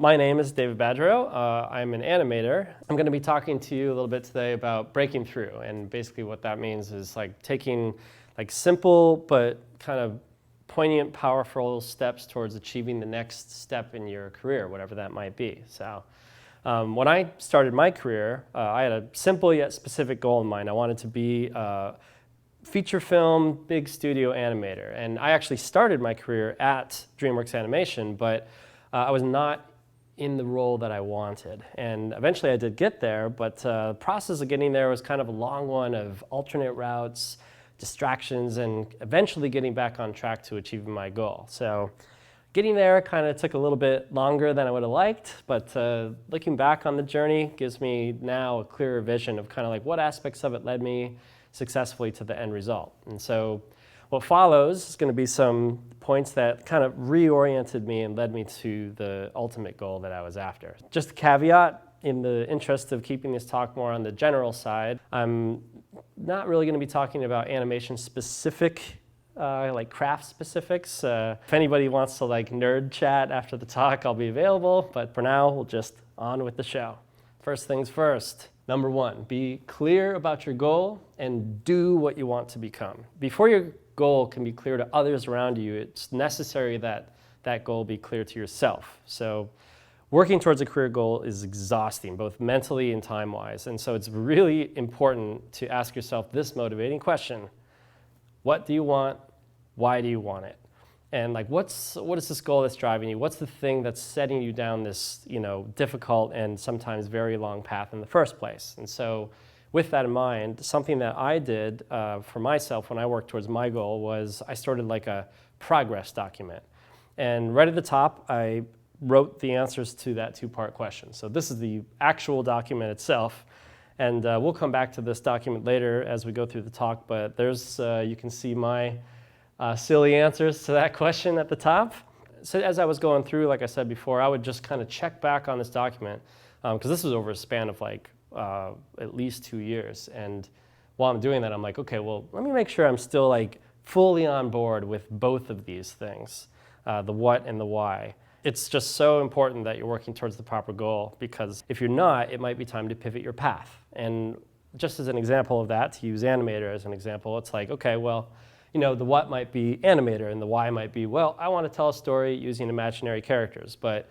My name is David Badgerow. I'm an animator. I'm going to be talking to you a little bit today about breaking through, and basically what that means is like taking like simple but kind of poignant, powerful steps towards achieving the next step in your career, whatever that might be. So when I started my career, I had a simple yet specific goal in mind. I wanted to be a feature film, big studio animator. And I actually started my career at DreamWorks Animation, but I was not in the role that I wanted. And eventually I did get there, but the process of getting there was kind of a long one of alternate routes, distractions, and eventually getting back on track to achieving my goal. So getting there kind of took a little bit longer than I would have liked, but looking back on the journey gives me now a clearer vision of kind of like what aspects of it led me successfully to the end result. And so what follows is going to be some points that kind of reoriented me and led me to the ultimate goal that I was after. Just a caveat, in the interest of keeping this talk more on the general side, I'm not really going to be talking about animation specific, like craft specifics. If anybody wants to like nerd chat after the talk, I'll be available, but for now, we'll just on with the show. First things first. Number one, be clear about your goal and do what you want to become. Before your goal can be clear to others around you, it's necessary that that goal be clear to yourself. So working towards a career goal is exhausting, both mentally and time-wise. And so it's really important to ask yourself this motivating question: what do you want? Why do you want it? And like, what is this goal that's driving you? What's the thing that's setting you down this, difficult and sometimes very long path in the first place? And so with that in mind, something that I did for myself when I worked towards my goal was I started like a progress document. And right at the top, I wrote the answers to that two-part question. So this is the actual document itself. And we'll come back to this document later as we go through the talk, but there's, you can see my silly answers to that question at the top. So as I was going through, like I said before, I would just kind of check back on this document, because this was over a span of like at least 2 years. And while I'm doing that, I'm like, okay, well, let me make sure I'm still like fully on board with both of these things, the what and the why. It's just so important that you're working towards the proper goal, because if you're not, it might be time to pivot your path. And just as an example of that, to use animator as an example, it's like, okay, well, the what might be animator and the why might be, well, I want to tell a story using imaginary characters. But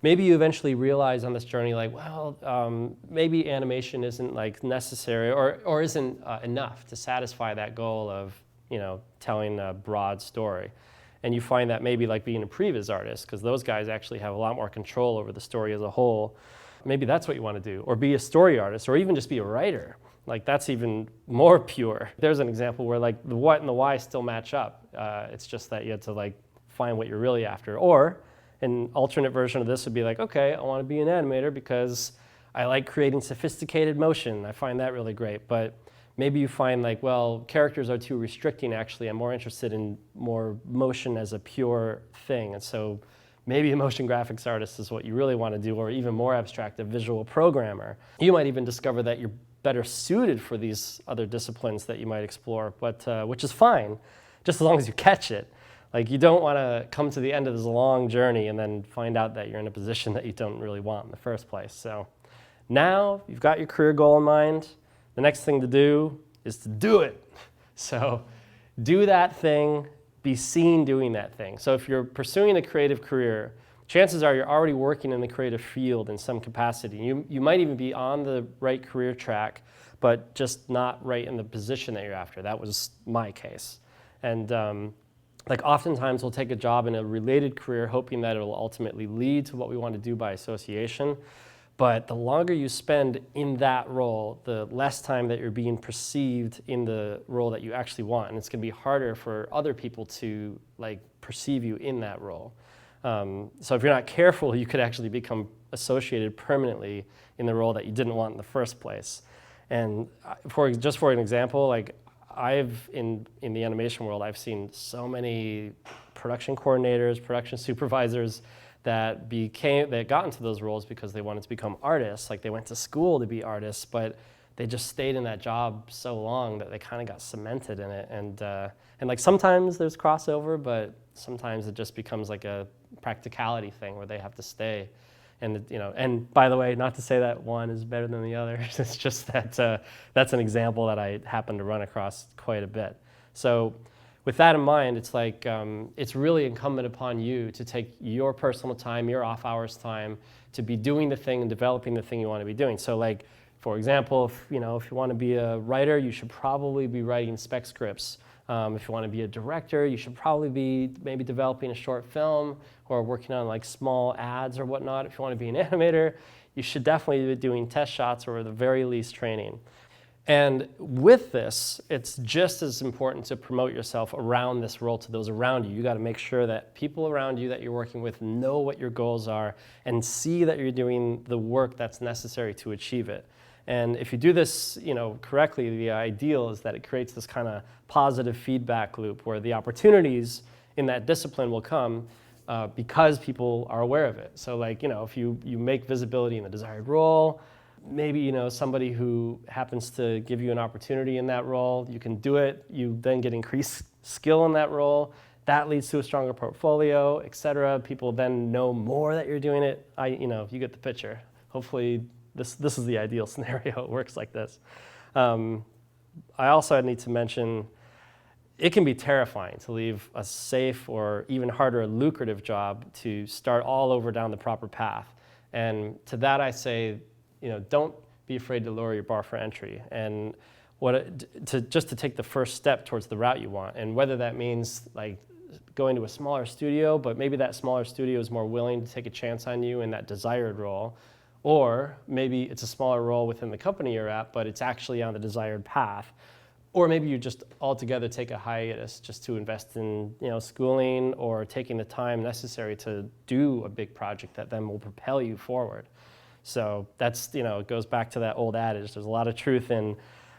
maybe you eventually realize on this journey, like, well, maybe animation isn't like necessary or isn't enough to satisfy that goal of, telling a broad story. And you find that maybe like being a previs artist, because those guys actually have a lot more control over the story as a whole. Maybe that's what you want to do, or be a story artist, or even just be a writer. Like that's even more pure. There's an example where like the what and the why still match up. It's just that you have to like find what you're really after. Or an alternate version of this would be like, okay, I want to be an animator because I like creating sophisticated motion. I find that really great. But maybe you find like, well, characters are too restricting actually. I'm more interested in more motion as a pure thing. And so maybe a motion graphics artist is what you really want to do, or even more abstract, a visual programmer. You might even discover that you're better suited for these other disciplines that you might explore, but which is fine, just as long as you catch it. Like you don't want to come to the end of this long journey and then find out that you're in a position that you don't really want in the first place. So now you've got your career goal in mind. The next thing to do is to do it. So do that thing, be seen doing that thing. So if you're pursuing a creative career, chances are you're already working in the creative field in some capacity. You might even be on the right career track, but just not right in the position that you're after. That was my case. And like oftentimes we'll take a job in a related career hoping that it'll ultimately lead to what we want to do by association. But the longer you spend in that role, the less time that you're being perceived in the role that you actually want. And it's going to be harder for other people to like perceive you in that role. So if you're not careful, you could actually become associated permanently in the role that you didn't want in the first place. And just for an example, like in the animation world, I've seen so many production coordinators, production supervisors that got into those roles because they wanted to become artists. Like they went to school to be artists, but they just stayed in that job so long that they kind of got cemented in it. And like sometimes there's crossover, but sometimes it just becomes like a practicality thing where they have to stay And and by the way, not to say that one is better than the other. It's just that that's an example that I happen to run across quite a bit. So with that in mind, it's like it's really incumbent upon you to take your personal time, your off hours time, to be doing the thing and developing the thing you want to be doing. So like, for example, if you want to be a writer, you should probably be writing spec scripts. If you want to be a director, you should probably be maybe developing a short film or working on like small ads or whatnot. If you want to be an animator, you should definitely be doing test shots or at the very least training. And with this, it's just as important to promote yourself around this role to those around you. You got to make sure that people around you that you're working with know what your goals are and see that you're doing the work that's necessary to achieve it. And if you do this, correctly, the ideal is that it creates this kind of positive feedback loop where the opportunities in that discipline will come because people are aware of it. So like, if you make visibility in the desired role, maybe, somebody who happens to give you an opportunity in that role, you can do it, you then get increased skill in that role, that leads to a stronger portfolio, et cetera. People then know more that you're doing it. You get the picture. Hopefully this is the ideal scenario. It works like this. I also need to mention, it can be terrifying to leave a safe or even harder, lucrative job to start all over down the proper path. And to that I say, don't be afraid to lower your bar for entry, and just to take the first step towards the route you want. And whether that means like going to a smaller studio, but maybe that smaller studio is more willing to take a chance on you in that desired role, or maybe it's a smaller role within the company you're at, but it's actually on the desired path. Or maybe you just altogether take a hiatus just to invest in schooling or taking the time necessary to do a big project that then will propel you forward. So that's, it goes back to that old adage. There's a lot of truth in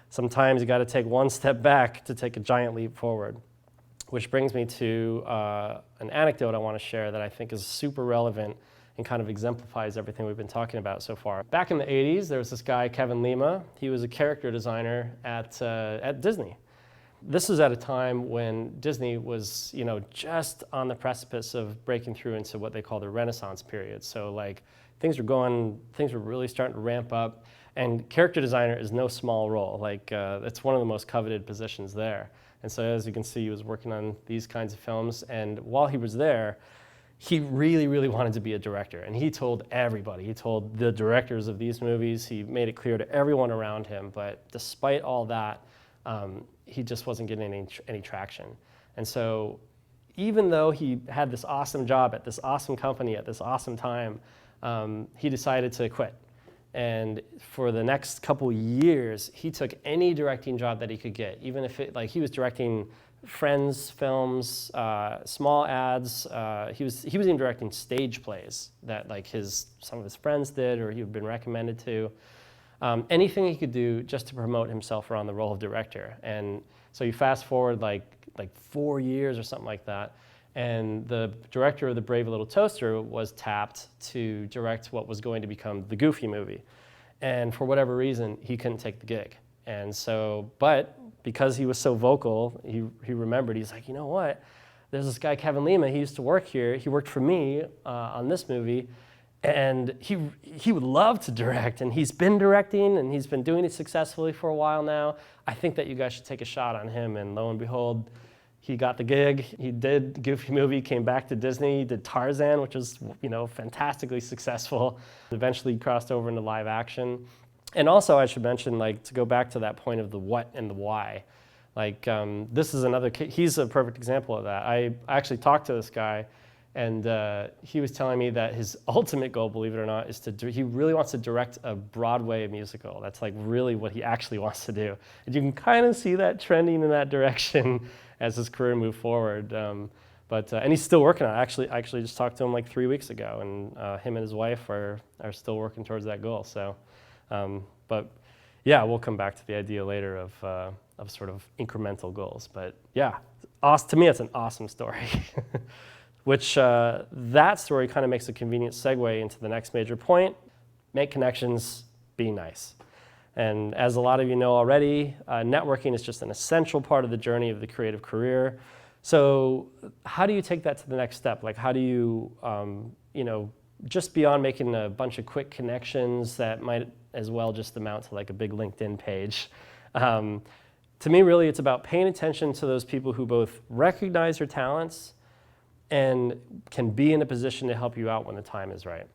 sometimes you got to take one step back to take a giant leap forward. Which brings me to an anecdote I want to share that I think is super relevant and kind of exemplifies everything we've been talking about so far. Back in the 80s, there was this guy, Kevin Leman. He was a character designer at Disney. This was at a time when Disney was, just on the precipice of breaking through into what they call the Renaissance period. So like things were really starting to ramp up, and character designer is no small role. Like it's one of the most coveted positions there. And so as you can see, he was working on these kinds of films, and while he was there, he really, really wanted to be a director, and he told everybody. He told the directors of these movies. He made it clear to everyone around him, but despite all that, he just wasn't getting any traction. And so even though he had this awesome job at this awesome company at this awesome time, he decided to quit. And for the next couple years, he took any directing job that he could get, even if he was directing Friends films, small ads. He was even directing stage plays that some of his friends did or he had been recommended to. Anything he could do just to promote himself around the role of director. And so you fast forward like 4 years or something like that, and the director of The Brave Little Toaster was tapped to direct what was going to become the Goofy movie. And for whatever reason, he couldn't take the gig. And so, but because he was so vocal, he remembered, he's like, you know what? There's this guy, Kevin Leman, he used to work here. He worked for me on this movie, and he would love to direct, and he's been directing, and he's been doing it successfully for a while now. I think that you guys should take a shot on him. And lo and behold, he got the gig. He did Goofy movie, came back to Disney, he did Tarzan, which was fantastically successful. Eventually crossed over into live action. And also I should mention, to go back to that point of the what and the why. This is another, he's a perfect example of that. I actually talked to this guy, and he was telling me that his ultimate goal, believe it or not, is he really wants to direct a Broadway musical. That's really what he actually wants to do. And you can kind of see that trending in that direction as his career moved forward. And he's still working on it. I actually just talked to him 3 weeks ago, and him and his wife are still working towards that goal. So, but yeah, we'll come back to the idea later of sort of incremental goals. But yeah, to me, it's an awesome story. Which that story kind of makes a convenient segue into the next major point: make connections, be nice. And as a lot of you know already, networking is just an essential part of the journey of the creative career. So how do you take that to the next step? How do you, just beyond making a bunch of quick connections that might as well just amount to like a big LinkedIn page. To me, really, it's about paying attention to those people who both recognize your talents and can be in a position to help you out when the time is right.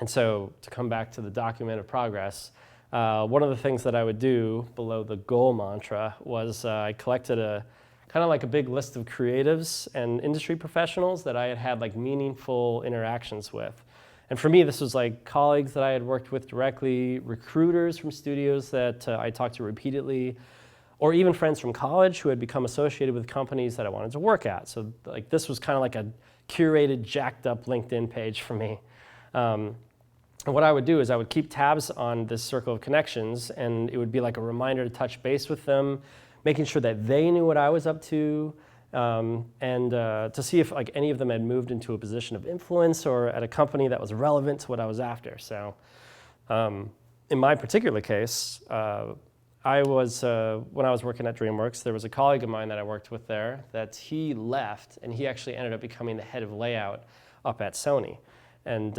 And so to come back to the document of progress, one of the things that I would do below the goal mantra was I collected a kind of like a big list of creatives and industry professionals that I had had like meaningful interactions with. And for me, this was like colleagues that I had worked with directly, recruiters from studios that I talked to repeatedly, or even friends from college who had become associated with companies that I wanted to work at. So like this was kind of like a curated, jacked up LinkedIn page for me. And what I would do is I would keep tabs on this circle of connections, and it would be like a reminder to touch base with them, making sure that they knew what I was up to, and to see if like any of them had moved into a position of influence or at a company that was relevant to what I was after. So in my particular case, when I was working at DreamWorks, there was a colleague of mine that I worked with there that he left, and he actually ended up becoming the head of layout up at Sony. And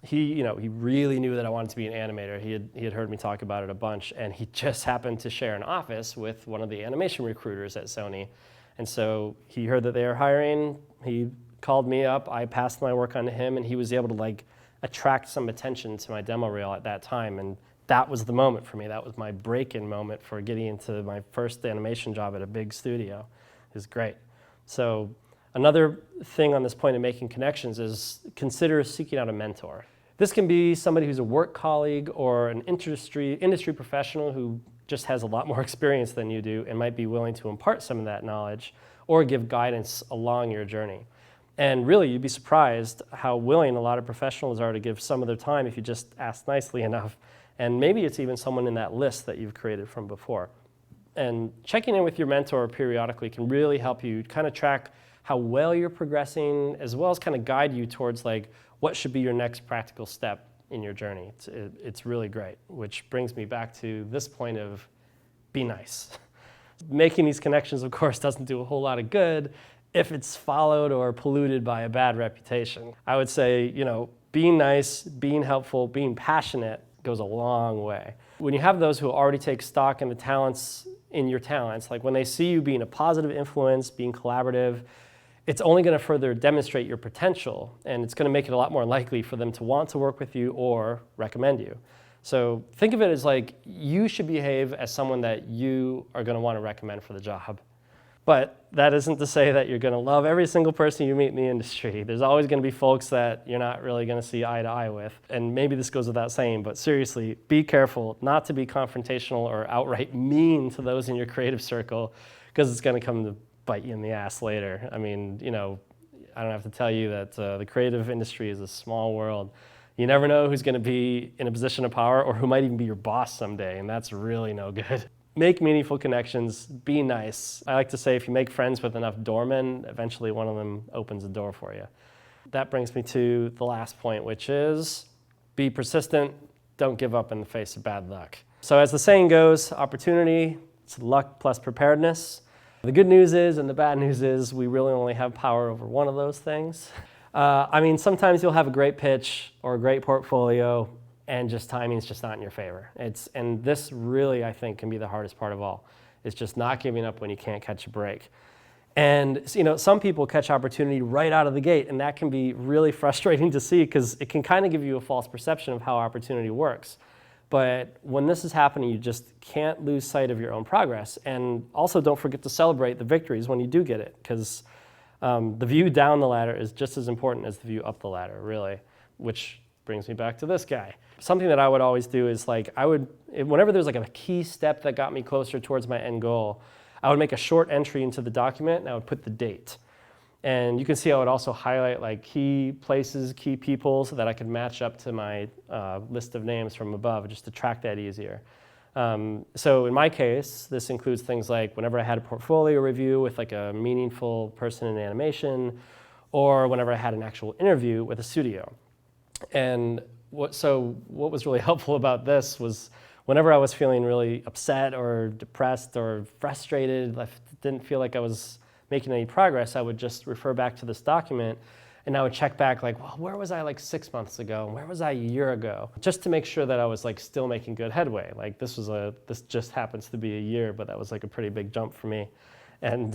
he really knew that I wanted to be an animator. He had heard me talk about it a bunch, and he just happened to share an office with one of the animation recruiters at Sony. And so he heard that they were hiring. He called me up. I passed my work on to him, and he was able to like attract some attention to my demo reel at that time. And that was the moment for me. That was my break-in moment for getting into my first animation job at a big studio. It was great. So another thing on this point of making connections is consider seeking out a mentor. This can be somebody who's a work colleague or an industry professional who just has a lot more experience than you do and might be willing to impart some of that knowledge or give guidance along your journey. And really, you'd be surprised how willing a lot of professionals are to give some of their time if you just ask nicely enough. And maybe it's even someone in that list that you've created from before. And checking in with your mentor periodically can really help you kind of track how well you're progressing, as well as kind of guide you towards like what should be your next practical step in your journey. It's really great, which brings me back to this point of be nice. Making these connections, of course, doesn't do a whole lot of good if it's followed or polluted by a bad reputation. I would say, being nice, being helpful, being passionate goes a long way. When you have those who already take stock in your talents, like when they see you being a positive influence, being collaborative, it's only going to further demonstrate your potential, and it's going to make it a lot more likely for them to want to work with you or recommend you. So think of it as like you should behave as someone that you are going to want to recommend for the job. But that isn't to say that you're going to love every single person you meet in the industry. There's always going to be folks that you're not really going to see eye to eye with. And maybe this goes without saying, but seriously, be careful not to be confrontational or outright mean to those in your creative circle, because it's going to come to bite you in the ass later. I mean, I don't have to tell you that the creative industry is a small world. You never know who's going to be in a position of power or who might even be your boss someday, and that's really no good. Make meaningful connections, be nice. I like to say if you make friends with enough doormen, eventually one of them opens a door for you. That brings me to the last point, which is be persistent, don't give up in the face of bad luck. So as the saying goes, opportunity, it's luck plus preparedness. The good news is, and the bad news is, we really only have power over one of those things. Sometimes you'll have a great pitch or a great portfolio, and timing's just not in your favor. And this really, I think, can be the hardest part of all. It's just not giving up when you can't catch a break. And some people catch opportunity right out of the gate, and that can be really frustrating to see because it can kind of give you a false perception of how opportunity works. But when this is happening, you just can't lose sight of your own progress. And also don't forget to celebrate the victories when you do get it, because the view down the ladder is just as important as the view up the ladder, really, which brings me back to this guy. Something that I would always do is whenever there's like a key step that got me closer towards my end goal, I would make a short entry into the document and I would put the date. And you can see I would also highlight like key places, key people, so that I could match up to my list of names from above just to track that easier. So in my case, this includes things like whenever I had a portfolio review with like a meaningful person in animation, or whenever I had an actual interview with a studio. And what was really helpful about this was whenever I was feeling really upset or depressed or frustrated, I didn't feel like I was making any progress, I would just refer back to this document And I would check back like, well, where was I like 6 months ago? And where was I a year ago? Just to make sure that I was like still making good headway. Like this just happens to be a year, but that was like a pretty big jump for me. And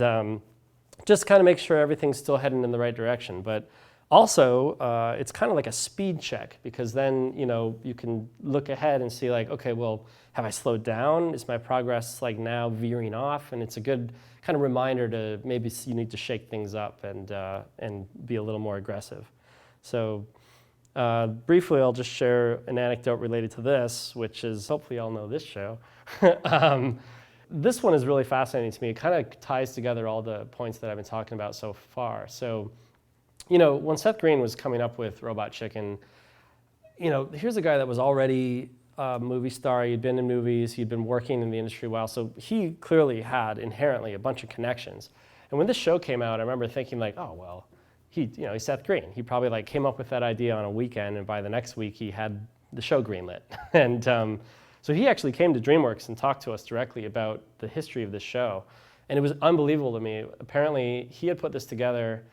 just kind of make sure everything's still heading in the right direction. But also, it's kind of like a speed check, because then, you can look ahead and see like, okay, well, have I slowed down? Is my progress like now veering off? And it's a good kind of reminder to maybe you need to shake things up and be a little more aggressive. So briefly, I'll just share an anecdote related to this, which is, hopefully y'all know this show. This one is really fascinating to me. It kind of ties together all the points that I've been talking about so far. So, when Seth Green was coming up with Robot Chicken, here's a guy that was already a movie star. He'd been in movies. He'd been working in the industry a while. So he clearly had inherently a bunch of connections. And when this show came out, I remember thinking like, oh, well, he's Seth Green. He probably like came up with that idea on a weekend, and by the next week he had the show greenlit. And so he actually came to DreamWorks and talked to us directly about the history of this show. And it was unbelievable to me. Apparently, he had put this together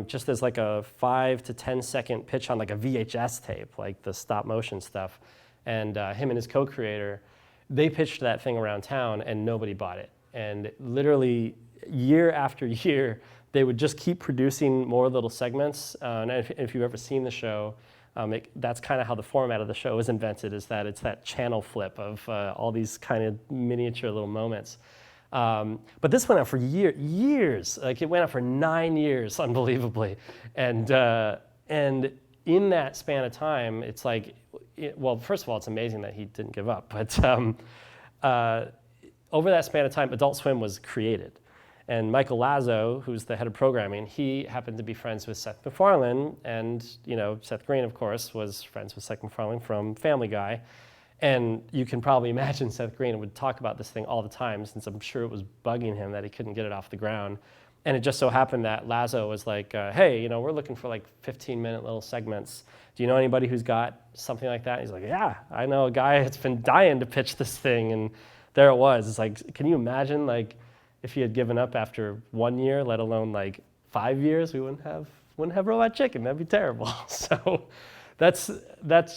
just as like a 5 to 10 second pitch on like a VHS tape, like the stop motion stuff. And him and his co-creator, they pitched that thing around town and nobody bought it. And literally year after year, they would just keep producing more little segments. And if you've ever seen the show, that's kind of how the format of the show is invented, is that it's that channel flip of all these kind of miniature little moments. But this went on for years. Like it went on for 9 years, unbelievably. And in that span of time, it's like, well, first of all, it's amazing that he didn't give up. But over that span of time, Adult Swim was created. And Michael Lazo, who's the head of programming, he happened to be friends with Seth MacFarlane. And Seth Green, of course, was friends with Seth MacFarlane from Family Guy. And you can probably imagine Seth Green would talk about this thing all the time, since I'm sure it was bugging him that he couldn't get it off the ground. And it just so happened that Lazo was like, hey, we're looking for like 15-minute little segments. Do you know anybody who's got something like that? And he's like, yeah, I know a guy that's been dying to pitch this thing. And there it was. It's like, can you imagine like if he had given up after 1 year, let alone like 5 years, we wouldn't have Robot Chicken. That'd be terrible. So that's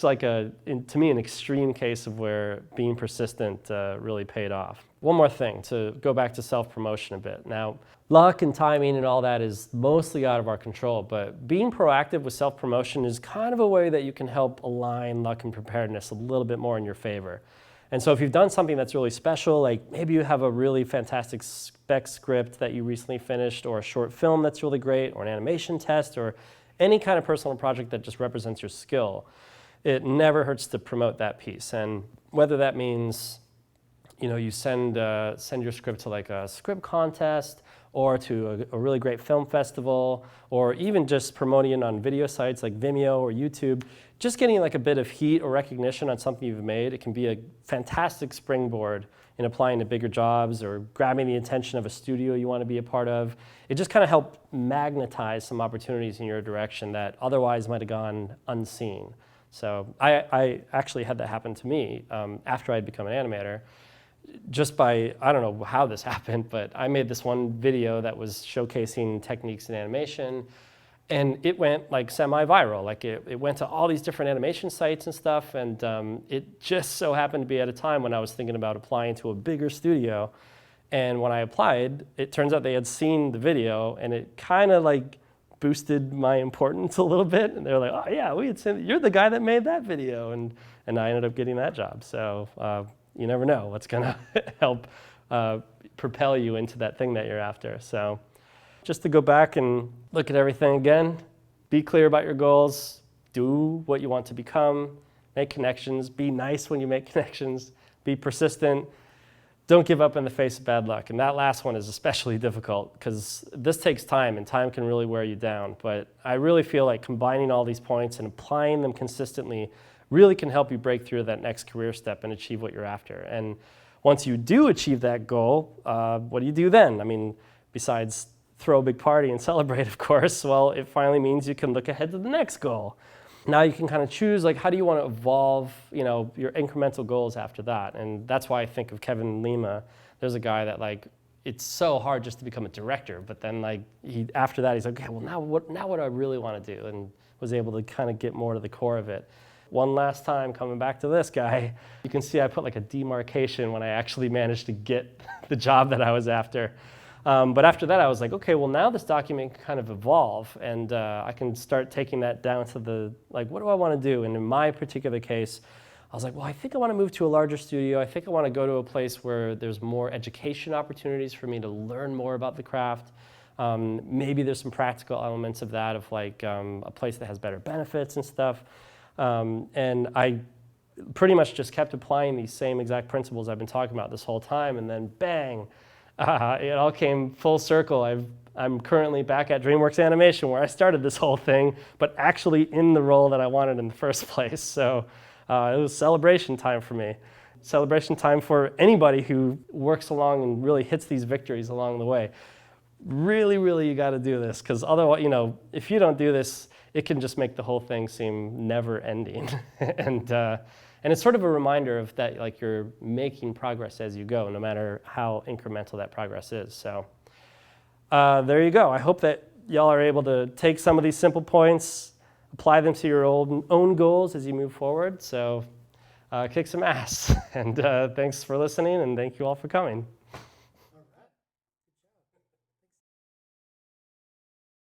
like to me, an extreme case of where being persistent really paid off. One more thing, to go back to self-promotion a bit. Now, luck and timing and all that is mostly out of our control, but being proactive with self-promotion is kind of a way that you can help align luck and preparedness a little bit more in your favor. And so if you've done something that's really special, like maybe you have a really fantastic spec script that you recently finished, or a short film that's really great, or an animation test, or any kind of personal project that just represents your skill, it never hurts to promote that piece. And whether that means you send your script to like a script contest, or to a really great film festival, or even just promoting it on video sites like Vimeo or YouTube, just getting like a bit of heat or recognition on something you've made, it can be a fantastic springboard in applying to bigger jobs or grabbing the attention of a studio you want to be a part of. It just kind of helped magnetize some opportunities in your direction that otherwise might have gone unseen. So I actually had that happen to me after I'd become an animator. Just by, I don't know how this happened, but I made this one video that was showcasing techniques in animation, and it went like semi-viral. Like it went to all these different animation sites and stuff, and it just so happened to be at a time when I was thinking about applying to a bigger studio. And when I applied, it turns out they had seen the video, and it kind of like boosted my importance a little bit. And they were like, oh yeah, we had seen, you're the guy that made that video, and I ended up getting that job. So you never know what's going to help propel you into that thing that you're after. So just to go back and look at everything again, be clear about your goals, do what you want to become, make connections, be nice when you make connections, be persistent, don't give up in the face of bad luck. And that last one is especially difficult because this takes time, and time can really wear you down. But I really feel like combining all these points and applying them consistently really can help you break through that next career step and achieve what you're after. And once you do achieve that goal, what do you do then? I mean, besides throw a big party and celebrate, of course, well, it finally means you can look ahead to the next goal. Now you can kind of choose, like, how do you want to evolve, your incremental goals after that? And that's why I think of Kevin Lima. There's a guy that, like, it's so hard just to become a director. But then like after that, he's like, okay, well now what do I really want to do? And was able to kind of get more to the core of it. One last time, coming back to this guy, you can see I put like a demarcation when I actually managed to get the job that I was after. But after that, I was like, okay, well now this document can kind of evolve, and I can start taking that down to the, like, what do I want to do? And in my particular case, I was like, well, I think I want to move to a larger studio. I think I want to go to a place where there's more education opportunities for me to learn more about the craft. Maybe there's some practical elements of that, of like a place that has better benefits and stuff. And I pretty much just kept applying these same exact principles I've been talking about this whole time, and then bang, it all came full circle. I'm currently back at DreamWorks Animation, where I started this whole thing, but actually in the role that I wanted in the first place. So it was celebration time for me. Celebration time for anybody who works along and really hits these victories along the way. Really, really, you got to do this, because otherwise, you know, if you don't do this, it can just make the whole thing seem never ending. And it's sort of a reminder of that, like, you're making progress as you go, no matter how incremental that progress is. So there you go. I hope that y'all are able to take some of these simple points, apply them to your own goals as you move forward. So kick some ass. And thanks for listening, and thank you all for coming.